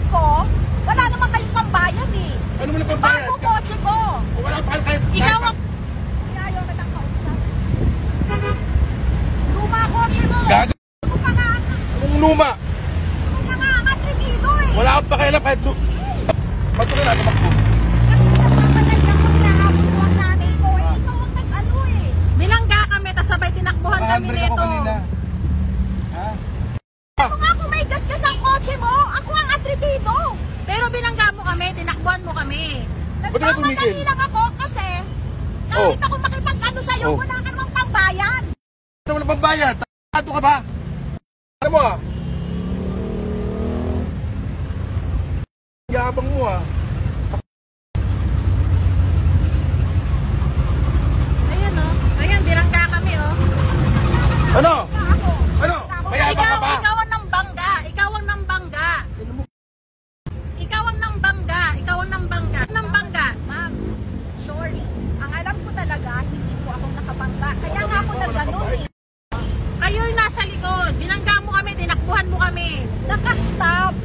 ko, wala naman kayong pambayad eh. Ano mo na pambayad? Bago kotse ko. Wala pa kahit... Ikaw ang... Ayaw na ng kausap. Luma kotse mo. Gago. Ano pa nga? Anong luma? Ano pa nga ang atribido eh. Wala akong pakialam kahit... Matuloy na tumakbo. Kasi nagpapalag lang kung hinahabol ko ang nanay ko eh. Ikaw ang nag-ano eh. Bilangga kami, tas sabay tinakbuhan kami Handbrake ako nito. kanina. Ha? Ako nga kung may gasgas ang kotse mo, ako ang atribido. Pero bilangga mo kami, tinakbuhan mo kami. Ba't ka tumigil? Nagmamadali lang ako kasi kahit ako makipag-ano sa'yo, wala ka namang pambayad. Ano mo na pambayad? Tato ka ba? Ano mo ah? Yabang mo ah. Ayan o. Ayan, bilangga kami o. Ano? Ako. Ano? Mayabang ka ba? Ikaw ang nambangga. Ikaw ang nambangga. Ikaw ang nambangga. Ikaw ang nambangga. Nambangga. Ma'am, sorry. Ang alam ko talaga, hindi ko ako nakabangga. Kaya nga ako nag-ganun eh. Kayo'y nasa likod. Binangga mo kami, tinakbuhan mo kami. Nakastop.